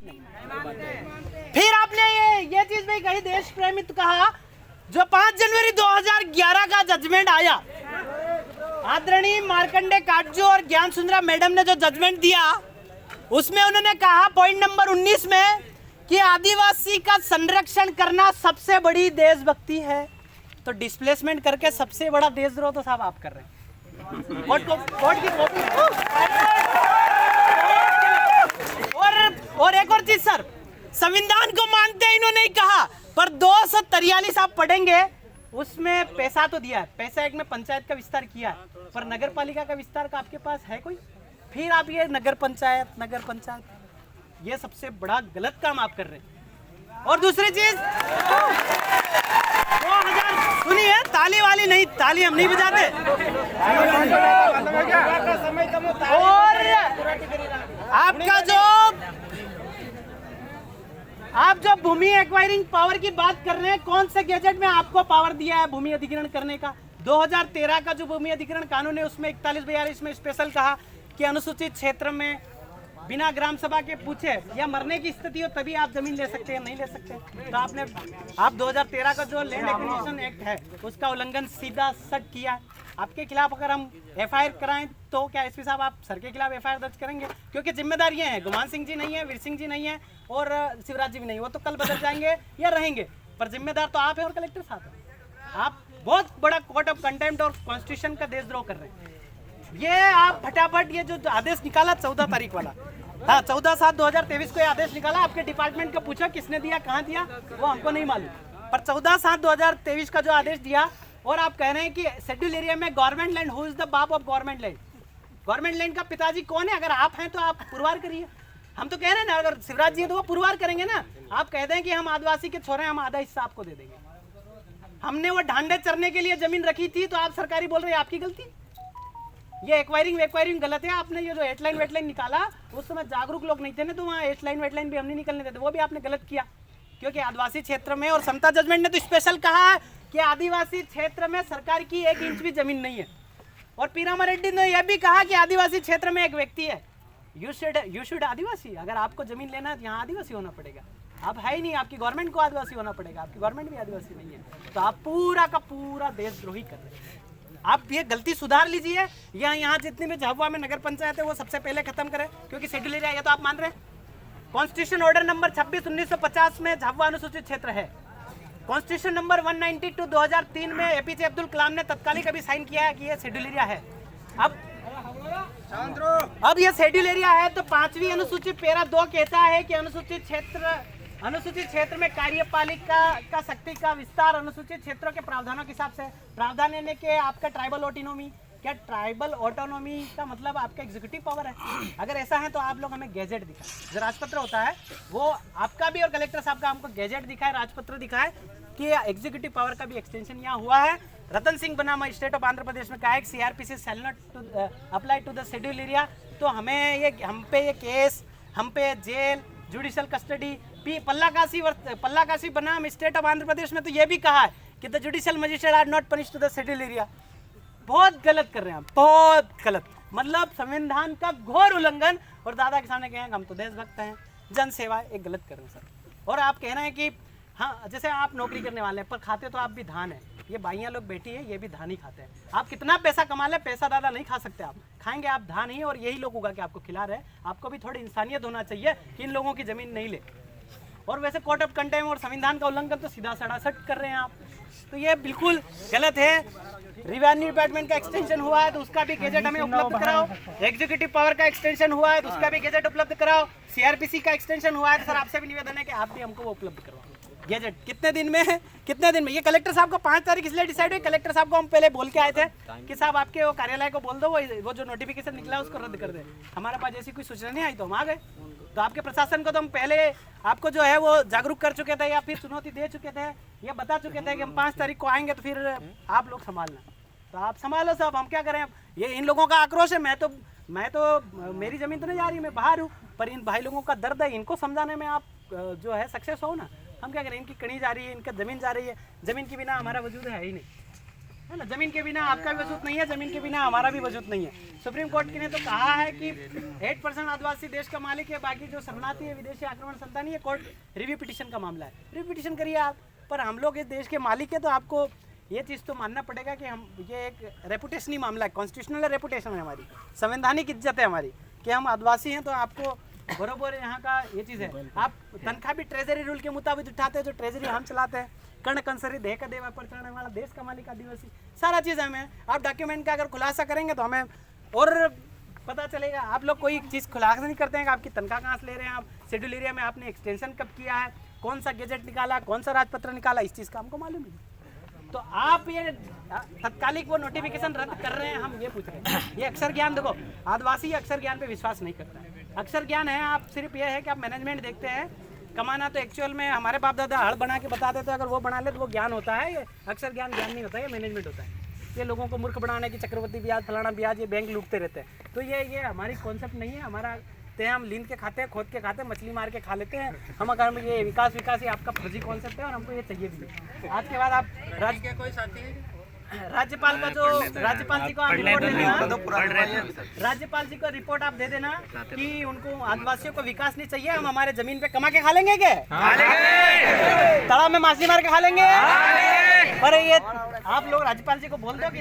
नहीं। फिर आपने ये चीज भी कही, देश प्रेमी तो कहा, जो 5 जनवरी 2011 का जजमेंट आया, आदरणीय मार्कंडे काटजू और ज्ञान सुंदरा मैडम ने जो जजमेंट दिया, उसमें उन्होंने कहा पॉइंट नंबर 19 में कि आदिवासी का संरक्षण करना सबसे बड़ी देशभक्ति है। तो डिस्प्लेसमेंट करके सबसे बड़ा देशद्रोह तो साहब आप कर रहे हैं। कोर्ट की कॉपी। और एक और चीज सर, संविधान को मानते हैं इन्होंने ही कहा, पर 243 आप पढ़ेंगे, उसमें पैसा तो दिया है, पैसा एक में पंचायत का विस्तार किया है, पर नगर पालिका का विस्तार का आपके पास है कोई? फिर आप ये नगर पंचायत, ये सबसे बड़ा गलत काम आप कर रहे हैं। और दूसरी चीज, 2000 सुनिए, ताली वाली नहीं, ताली हम नहीं बजाते। और आप जो भूमि एक्वायरिंग पावर की बात कर रहे हैं, कौन से गैजेट में आपको पावर दिया है भूमि अधिग्रहण करने का? 2013 का जो भूमि अधिग्रहण कानून है, उसमें 4142 में स्पेशल कहा कि अनुसूचित क्षेत्र में बिना ग्राम सभा के पूछे या मरने की स्थिति हो तभी आप जमीन ले सकते हैं, नहीं ले सकते। तो आप 2013 का जो लैंड एक्विजिशन एक्ट है, उसका उल्लंघन सीधा सट किया है। आपके खिलाफ अगर हम एफआईआर कराएं तो क्या एसपी साहब आप सर के खिलाफ एफआईआर दर्ज करेंगे? क्योंकि जिम्मेदार ये है, गुमान सिंह जी नहीं है, वीर सिंह जी नहीं है और शिवराज जी भी नहीं, वो तो कल बदल जाएंगे या रहेंगे, पर जिम्मेदार तो आप है और कलेक्टर साहब है। आप बहुत बड़ा कोर्ट ऑफ कंटेम्प्ट और कॉन्स्टिट्यूशन का देशद्रोह कर रहे हैं। ये आप फटाफट ये जो आदेश निकाला 14 तारीख वाला, हाँ 14/7/2023 को ये आदेश निकाला, आपके डिपार्टमेंट को पूछा किसने दिया, कहाँ दिया, वो हमको नहीं मालूम, पर 14/7/2023 का जो आदेश दिया, और आप कह रहे हैं कि शेड्यूल एरिया में government land, who is the बाप of government land? Government land का पिताजी कौन है? अगर आप हैं तो आप पुरवार करिए। हम तो कह रहे हैं ना, अगर शिवराज जी है तो वो पुरवार करेंगे ना। आप कह दें कि हम आदिवासी के छोरे, हम आधा हिस्सा आपको दे देंगे। हमने वो ढांडे चरने के लिए जमीन रखी थी, तो आप सरकारी बोल रहे हैं आपकी गलती। ये एक्वायरिंग गलत है। आपने ये जो एटलाइन वेटलाइन निकाला, उस समय जागरूक लोग नहीं थे ना, तो वहाँ एटलाइन वेटलाइन भी हम नहीं निकलने देते, वो भी आपने गलत किया, क्योंकि आदिवासी क्षेत्र में, और समता जजमेंट ने तो स्पेशल कहा है कि आदिवासी क्षेत्र में सरकार की 1 इंच भी जमीन नहीं है। और पीरामा रेड्डी ने यह भी कहा कि आदिवासी क्षेत्र में एक व्यक्ति है, यू शुड आदिवासी, अगर आपको जमीन लेना है तो यहाँ आदिवासी होना पड़ेगा। आप है ही नहीं, आपकी गवर्नमेंट को आदिवासी होना पड़ेगा, आपकी गवर्नमेंट भी आदिवासी नहीं है, तो आप पूरा का पूरा देशद्रोही कर रहे हैं। आप ये गलती सुधार लीजिए, या यहाँ जितने भी झाबुआ में नगर पंचायत है वो सबसे पहले खत्म करें, क्योंकि शेड्यूल एरिया ये तो आप मान रहे हैं। कॉन्स्टिट्यूशन ऑर्डर नंबर 26/1950 में झाबुआ अनुसूचित क्षेत्र है। कॉन्स्टिट्यूशन नंबर 192 2003 में एपीजे अब्दुल कलाम ने तत्कालिक अभी साइन किया है कि ये शेड्यूल एरिया है। अब ये शेड्यूल एरिया है, तो 5वीं अनुसूची पैरा 2 कहता है कि अनुसूचित क्षेत्र में कार्यपालिका का शक्ति का विस्तार अनुसूचित क्षेत्रों के प्रावधानों के हिसाब से। प्रावधान यानी कि आपका ट्राइबल ऑटोनॉमी, क्या ट्राइबल ऑटोनॉमी का मतलब आपका एग्जीक्यूटिव पावर है? अगर ऐसा है तो आप लोग हमें गैजेट दिखाएं, जो राजपत्र होता है वो आपका भी और कलेक्टर साहब का हमको गैजेट दिखाए, राजपत्र दिखाए कि एग्जीक्यूटिव पावर का भी एक्सटेंशन यहाँ हुआ है। रतन सिंह बनाम स्टेट ऑफ आंध्र प्रदेश में कहा है CrPC shall not apply to the schedule area. तो हम पे ये केस, हम पे जेल, जुडिशियल कस्टडी, पल्लाकाशी बनाम स्टेट ऑफ आंध्र प्रदेश में तो ये भी कहा है कि the judicial magistrate are not punish to the schedule area. बहुत गलत कर रहे हैं, बहुत गलत, मतलब संविधान का घोर उल्लंघन। और दादा के सामने कहें हम तो देशभक्त हैं, जन सेवा, एक गलत कर रहे हैं सर। और आप कह रहे हैं कि हाँ, जैसे आप नौकरी करने वाले हैं, पर खाते तो आप भी धान है। ये भाइयाँ लोग बैठी है, ये भी धान ही खाते हैं। आप कितना पैसा कमा ले, पैसा दादा नहीं खा सकते, आप खाएंगे आप धान ही, और यही लोग उगा के आपको खिला रहे हैं। आपको भी थोड़ी इंसानियत होना चाहिए कि इन लोगों की जमीन नहीं ले। और वैसे कोर्ट ऑफ कंटेम्प्ट और संविधान का उल्लंघन तो सीधा सड़ासट कर रहे हैं आप, तो ये बिल्कुल गलत है। रेवेन्यू डिपार्टमेंट का एक्सटेंशन हुआ है तो उसका भी गैजेट हमें उपलब्ध कराओ। एग्जीक्यूटिव पावर का एक्सटेंशन हुआ है तो उसका भी गैजेट उपलब्ध कराओ। सीआरपीसी का एक्सटेंशन हुआ है तो सर आपसे भी निवेदन है कि आप भी हमको वो उपलब्ध करवाओ। गैजेट कितने दिन में है, कितने दिन में? ये कलेक्टर साहब को 5 तारीख इसलिए डिसाइड हुई, कलेक्टर साहब को हम पहले बोल के आए थे कि साहब आपके वो कार्यालय को बोल दो वो जो नोटिफिकेशन निकला है उसको रद्द कर दे। हमारे पास ऐसी कोई सूचना नहीं आई तो हम आ गए। तो आपके प्रशासन को तो हम पहले आपको जो है वो जागरूक कर चुके थे, या फिर चुनौती दे चुके थे, या बता चुके थे कि हम 5 तारीख को आएंगे तो फिर आप लोग संभालना। तो आप संभालो साहब, हम क्या करें? ये इन लोगों का आक्रोश है। मैं तो मेरी ज़मीन तो नहीं जा रही, मैं बाहर हूँ, पर इन भाई लोगों का दर्द है, इनको समझाने में आप जो है सक्सेस हो ना। हम क्या करें? इनकी कड़ी जा रही है, इनका ज़मीन जा रही है, ज़मीन के बिना हमारा वजूद है ही नहीं। है ना। जमीन के बिना आपका भी वजूद नहीं है, जमीन के बिना हमारा भी वजूद नहीं है। सुप्रीम कोर्ट ने तो कहा है कि 8% आदिवासी देश का मालिक है, बाकी जो शरणार्थी है, विदेशी आक्रमण संतानी है, कोर्ट रिव्यू पिटीशन का मामला है, रिव्यू पिटीशन करिए आप। पर हम लोग इस देश के मालिक है तो आपको ये चीज़ तो मानना पड़ेगा कि हम ये एक रेपुटेशनल मामला है, कॉन्स्टिट्यूशनल रेपुटेशन है हमारी, संवैधानिक इज्जत है हमारी कि हम आदिवासी हैं, तो आपको बरोबर यहाँ का ये चीज़ है। आप तनख्वाह भी ट्रेजरी रूल के मुताबिक उठाते हैं, जो ट्रेजरी हम चलाते हैं, कर्ण कंसरी देह का देवा पर चढ़ने वाला देश का मालिक आदिवासी, सारा चीज़ हमें। आप डॉक्यूमेंट का अगर खुलासा करेंगे तो हमें और पता चलेगा। आप लोग कोई चीज़ खुलासा नहीं करते हैं कि आपकी तनख्वाह कहाँ से ले रहे हैं, आप शेड्यूल एरिया में आपने एक्सटेंशन कब किया है, कौन सा गेजेट निकाला, कौन सा राजपत्र निकाला, इस चीज़ का हमको मालूम नहीं। तो आप ये तत्कालिक वो नोटिफिकेशन रद्द कर रहे हैं, हम ये पूछ रहे हैं। ये अक्षर ज्ञान, देखो आदिवासी अक्षर ज्ञान पे विश्वास नहीं करता है। अक्षर ज्ञान है, आप सिर्फ ये है कि आप मैनेजमेंट देखते हैं, कमाना तो एक्चुअल में हमारे बाप दादा हड़ बना के बता देते हैं, अगर वो बना ले तो वो ज्ञान होता है। ये अक्षर ज्ञान ज्ञान नहीं होता है, ये मैनेजमेंट होता है। ये लोगों को मूर्ख बनाने की चक्रवर्ती ब्याज, फलाना ब्याज, ये बैंक लूटते रहते हैं। तो ये हमारी कॉन्सेप्ट नहीं है। हमारा हम लीन के खाते हैं, खोद के खाते हैं, मछली मार के खा लेते हैं हम। अगर ये विकास ही आपका फर्जी कॉन्सेप्ट है और हमको ये चाहिए भी। आज के बाद आप राज्य कोई साथी है राज्यपाल का जो राज्यपाल जी को आप रिपोर्ट दे देना, राज्यपाल जी को रिपोर्ट आप दे देना कि उनको आदिवासियों को विकास नहीं चाहिए, हम हमारे जमीन पे कमा के खा लेंगे क्या, तालाब में मछली मार के खा लेंगे। पर ये आप लोग राज्यपाल जी को बोल दो कि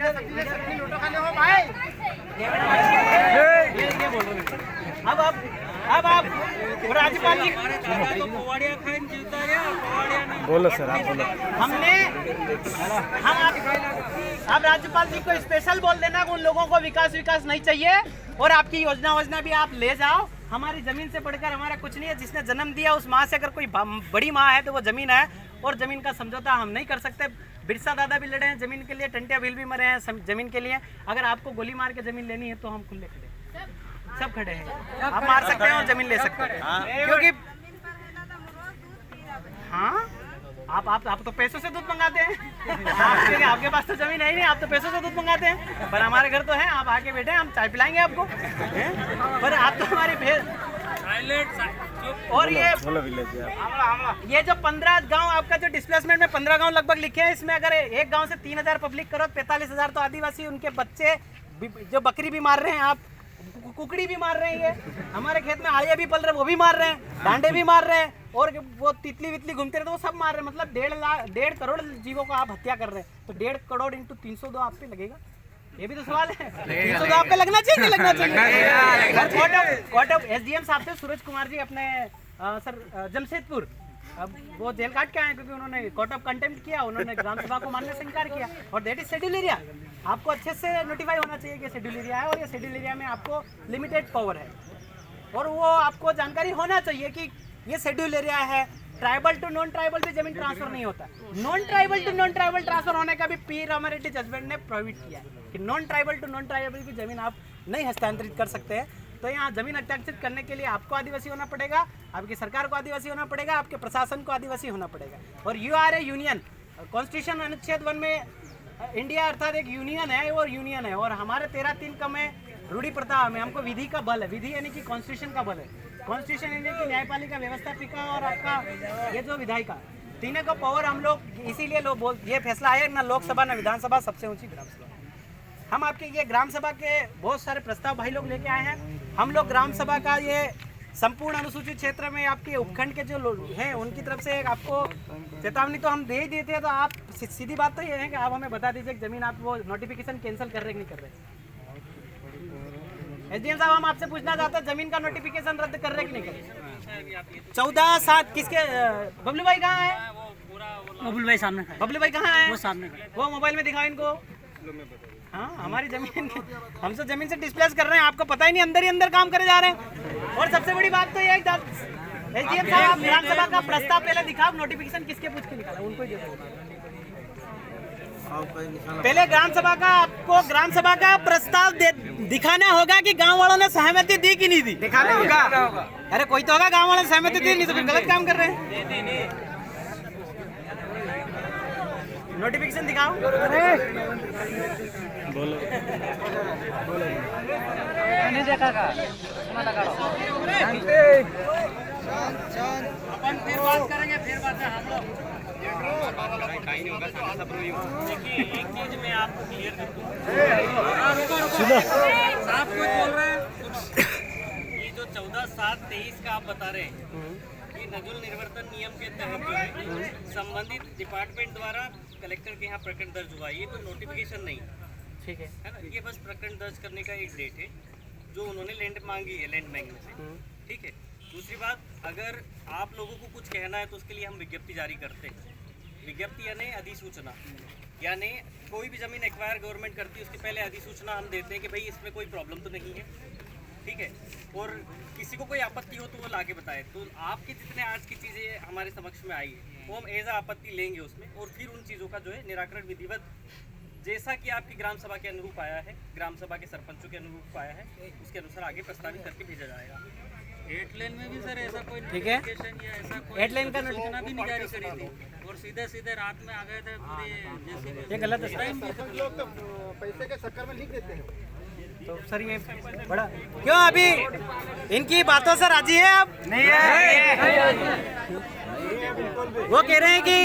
अब आप राज्यपाल जी बोलो सर, आप बोलो। आप राज्यपाल जी को स्पेशल बोल देना कि उन लोगों को विकास नहीं चाहिए और आपकी योजना भी आप ले जाओ। हमारी जमीन से बढ़कर हमारा कुछ नहीं है। जिसने जन्म दिया उस माँ से अगर कोई बड़ी माँ है तो वो जमीन है, और जमीन का समझौता हम नहीं कर सकते। बिरसा दादा भी लड़े हैं जमीन के लिए, टंटिया भील भी मरे हैं जमीन के लिए। अगर आपको गोली मार के जमीन लेनी है तो हम खुले खड़े, सब खड़े हैं, आप मार सकते हैं और जमीन ले सकते हैं। क्योंकि हाँ, आप तो पैसों से दूध मंगाते हैं। आपके पास तो जमीन है ही नहीं, आप तो पैसों से दूध मंगाते हैं। पर हमारे घर तो है, आप आके बैठे, हम चाय पिलाएंगे आपको। पर आप तो हमारी और ये जो 15 गांव आपका जो डिस्प्लेसमेंट में 15 गांव लगभग लिखे हैं, इसमें अगर एक गांव से 3000 पब्लिक करो, 45,000 तो आदिवासी, उनके बच्चे जो बकरी भी मार रहे हैं, आप कुकड़ी भी मार रहे हैं, ये हमारे खेत में आड़िया भी पल रहे हैं, वो भी मार रहे हैं, डांडे भी मार रहे हैं, और वो तितली वितली घूमते रहते, वो सब मार रहे हैं। मतलब 1.5 करोड़ जीवों को आप हत्या कर रहे हैं। तो 1.5 करोड़ इंटू 302 आप पे लगेगा, ये भी तो सवाल है। 302 आप पे लगना चाहिए, नहीं लगना चाहिए। कोर्ट ऑफ SDM साहब थे सूरज कुमार जी अपने सर जमशेदपुर, अब वो जेल काट के आए क्योंकि उन्होंने कोर्ट ऑफ कंटेम्प्ट किया, उन्होंने ग्राम सभा को मानने से इनकार किया। और दैट इज शेड्यूल एरिया। आपको अच्छे से नोटिफाई होना चाहिए कि शेड्यूल एरिया है, और ये शेड्यूल एरिया में आपको लिमिटेड पावर है, और वो आपको जानकारी होना चाहिए कि ये शेड्यूल एरिया है। ट्राइबल टू नॉन ट्राइबल भी जमीन ट्रांसफर नहीं होता। Non tribal to non tribal transfer होने का भी पीर अमरिटी जजमेंट ने प्रोहिबिट किया है कि non tribal to non tribal की जमीन आप नहीं हस्तांतरित कर सकते हैं। तो यहाँ जमीन हस्तांतरित करने के लिए आपको आदिवासी होना पड़ेगा, आपकी सरकार को आदिवासी होना पड़ेगा, आपके प्रशासन को आदिवासी होना पड़ेगा। और you are a union, constitution अनुच्छेद 1 में इंडिया अर्थात एक यूनियन है, और यूनियन है, और हमारे 13(3) का में रूढ़ी प्रथा में हमको विधि का बल है। विधि यानी कि कॉन्स्टिट्यूशन का बल है। कॉन्स्टिट्यूशन यानी कि न्यायपालिका, व्यवस्थापिका और आपका ये जो विधायिका, तीनों का पावर हम लोग, इसीलिए लोग ये फैसला आया ना लोकसभा ना विधानसभा, सबसे ऊंची ग्राम सभा। हम आपके ये ग्राम सभा के बहुत सारे प्रस्ताव भाई लोग लेके आए हैं। हम लोग ग्राम सभा का ये संपूर्ण अनुसूचित क्षेत्र में आपके उपखंड के जो लोग हैं उनकी तरफ से आपको चेतावनी तो हम दे ही देते हैं। तो आप सीधी बात तो ये है कि आप हमें बता दीजिए कि जमीन आप वो नोटिफिकेशन कैंसिल कर रहे कि नहीं कर रहे। SDM साहब, हम आपसे पूछना चाहते हैं जमीन का नोटिफिकेशन रद्द कर रहे कि नहीं कर रहे। 14/7 किसके, बबलू भाई कहाँ है? बबलू भाई सामने, बबलू भाई कहाँ है? वो सामने, वो मोबाइल में दिखाओ इनको। हाँ, हमारी जमीन, हमसे जमीन से डिस्प्लेस कर रहे हैं, आपको पता ही नहीं, अंदर ही अंदर काम करे जा रहे हैं। और सबसे बड़ी बात तो ये है SDM साहब, आप ग्राम सभा का प्रस्ताव पहले दिखाओ, नोटिफिकेशन किसके पूछ के निकाला, उनको ही पहले ग्राम सभा का, आपको ग्राम सभा का प्रस्ताव दिखाना होगा कि गांव वालों ने सहमति दी कि नहीं दी। दिखाना होगा। अरे कोई तो होगा गांव वालों ने सहमति दी, नहीं तो फिर गलत काम कर रहे हैं। नोटिफिकेशन दिखाओ। बोलो। नहीं देखा का अपन फिर बात करेंगे, फिर बात है हम लोग। देखिए एक चीज मैं आपको क्लियर कर दूं, साहब कुछ बोल रहे हैं। ये जो 14/7/23 का आप बता रहे हैं, ये नजुल निर्वर्तन नियम के तहत जो है संबंधित डिपार्टमेंट द्वारा कलेक्टर के यहाँ प्रकरण दर्ज हुआ। ये कोई नोटिफिकेशन नहीं ठीक है। है ना, ये बस प्रकरण दर्ज करने का एक डेट है जो उन्होंने लैंड मांगी है लैंड बैंक में से। ठीक है। दूसरी बात, अगर आप लोगों को कुछ कहना है तो उसके लिए हम विज्ञप्ति जारी करते हैं। विज्ञप्ति यानी अधिसूचना, यानी कोई भी ज़मीन एक्वायर गवर्नमेंट करती है उसके पहले अधिसूचना हम देते हैं कि भाई इसमें कोई प्रॉब्लम तो नहीं है। ठीक है। और किसी को कोई आपत्ति हो तो वो लाके बताए। तो आपके जितने आज की चीज़ें हमारे समक्ष में आई है वो हम एज आपत्ति लेंगे उसमें, और फिर उन चीज़ों का जो है निराकरण विधिवत जैसा कि आपकी ग्राम सभा के अनुरूप आया है, ग्राम सभा के सरपंचों के अनुरूप आया है, उसके अनुसार आगे प्रस्तावित करके भेजा जाएगा। हेडलाइन में भी सर ऐसा कोई ठीक है। नोटिफिकेशन या ऐसा कोई हेडलाइन का सूचना भी नहीं जारी करी थी, और सीधे रात में आ गए थे पूरे जैसे ये गलत है सर। पैसे के चक्कर में लिख देते हैं। तो सर ये बड़ा क्यों अभी इनकी बातों से राजी है आप? नहीं है। वो कह रहे हैं कि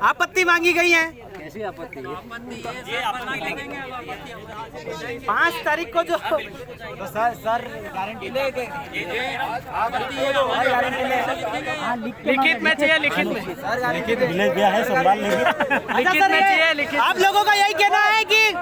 आपत्ति मांगी गई है। कैसी आपत्ति है? ये आपत्ति लेंगे। 5 तारीख को जो तो सर गारंटी लेके लिखित में चाहिए, लिखित में लिखित मिले गया है संभाल लेंगे। अच्छा सर, आप लोगों का यही कहना है कि